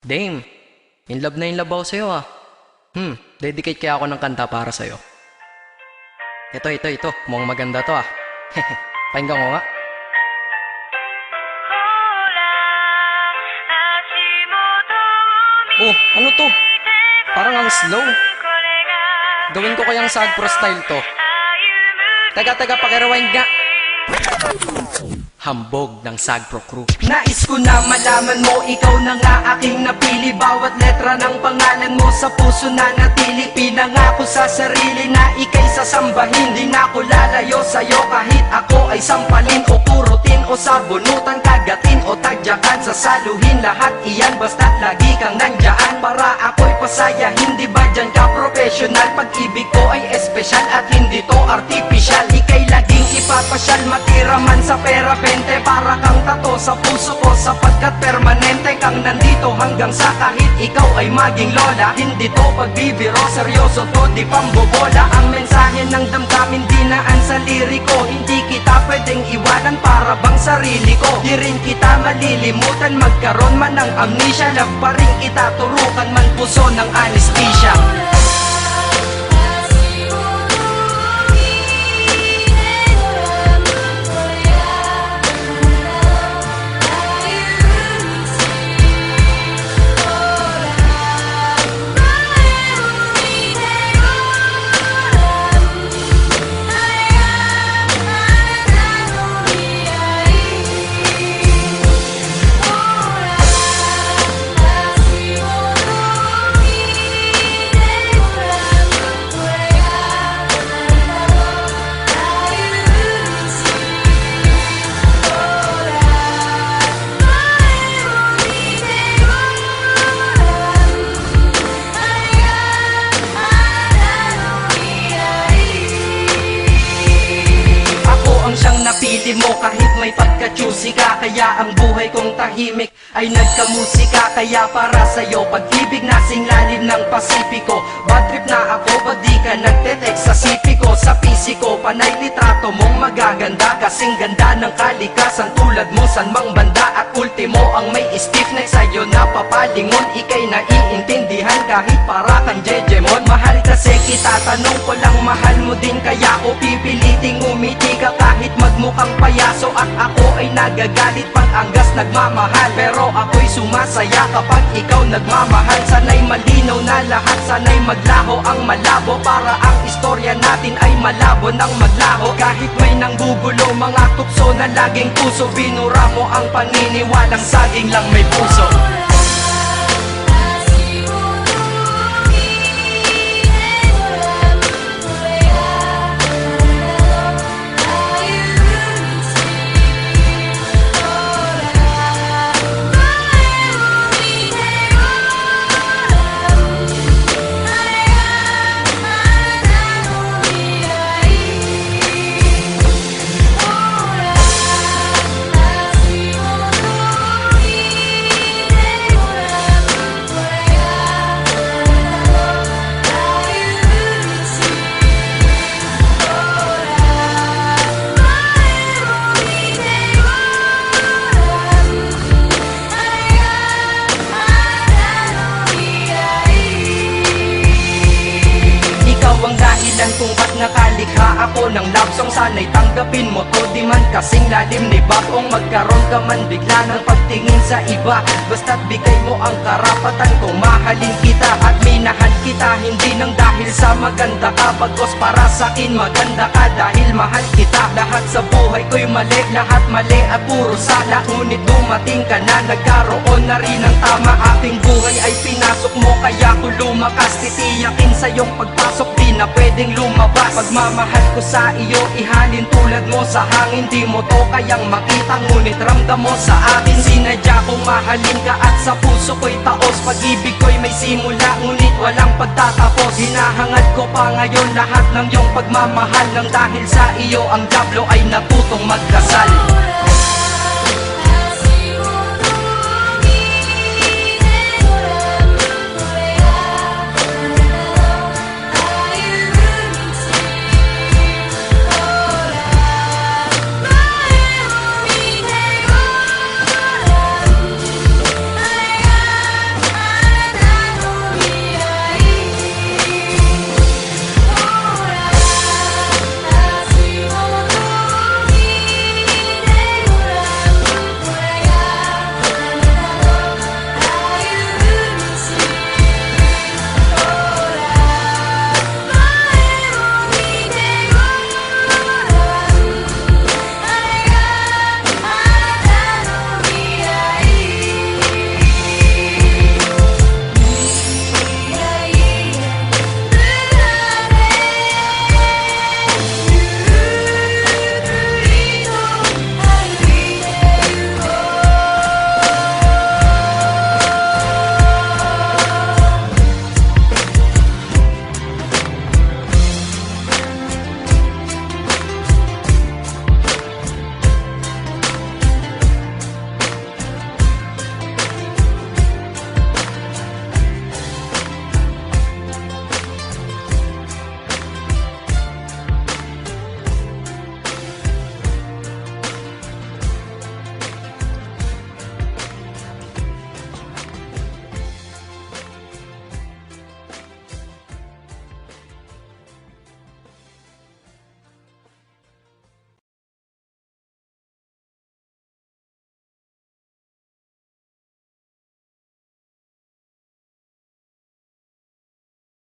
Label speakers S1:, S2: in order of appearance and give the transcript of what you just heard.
S1: Dame, in love ako sa'yo ah. Dedicate kaya ako ng kanta para sa'yo. Ito. Mukhang maganda to ah. Pakinggan ko nga. Oh, ano to? Parang ang slow. Gawin ko kayang sad pro style to. Taga, pakirewind nga. Hambog ng Sagpro Crew.
S2: Nais ko na malaman mo, ikaw na nga aking napili. Bawat letra ng pangalan mo sa puso na natili. Pinangako sa sarili na ika'y sasambahin. Di na ako lalayo sa'yo kahit ako ay sampalin o kurutin o sabunutan, kagatin o tagyakan, sasaluhin lahat iyan basta't lagi kang nandyan para ako'y pasaya. Hindi ba dyan ka professional? Pag-ibig ko ay espesyal at hindi to artificial. Ika'y laging ipapasyal, matira man sa pera 20 para kang tato sa puso ko, sapagkat permanente kang nandito hanggang sa kahit ikaw ay maging lola. Hindi to pagbibiro, seryoso to, di pambobola. Ang mensahe ng damdamin dinaan sa liriko. Hindi kita pwedeng iwanan para bang sarili ko. Di rin kita malilimutan, magkaroon man ng amnesia. Love pa rin kita, turukan man puso ng anesthesia. Napili mo kahit may pagka-choosy ka, kaya ang buhay kong tahimik ay nagkamusika. Kaya para sa'yo pag-ibig nasing lalim ng Pasipiko. Bad trip na ako pag di ka nagte-text sa sipi ko. Sa pisiko panay litrato mong magaganda, kasing ganda ng kalikasan tulad mo san mang banda. At ultimo ang may stiff neck sa'yo na papalingon, ika'y naiintindihan kahit para kang Jejemon. Mahal kasi kita, tanong ko lang mahal mo din kaya o pipiliting umiti ka kahit magmukhang payaso. At ako ay nagagalit pag anggas nagmamahal, pero ako'y sumasaya kapag ikaw nagmamahal. Sana'y malinaw na lahat, sana'y maglaho ang malabo, para ang istorya natin ay malabo ng maglaho. Kahit may nanggugulo mga tukso na laging puso, binura mo ang paniniwalang saging lang may puso. Kung ba't nakalikha ako ng love song, sana'y tanggapin mo to. Di man kasing lalim ni Bakong magkaroon ka man bigla ng pagtingin sa iba. Basta't bigay mo ang karapatan kung mahalin kita at minahan kita. Hindi nang dahil sa maganda ka, bagos para sa'kin maganda ka dahil mahal kita. Lahat sa buhay ko'y mali, lahat mali at puro sala. Ngunit dumating ka na, nagkaroon na rin ng tama. Aking buhay ay pinasok mo kaya ko lumakas. Titiyakin sa iyong pagpasok, di na pwedeng lumabas. Pagmamahal ko sa iyo, ihalin tulad mo sa hangin. Di mo to kayang makita, ngunit ramdam mo sa akin. Sinadya kong mahalin ka at sa puso ko'y taos. Pag-ibig ko'y may simula, ngunit walang pagtatapos. Hinahangad ko pa ngayon lahat ng iyong pagmamahal, nang dahil sa iyo ang diablo ay natutong magdasal.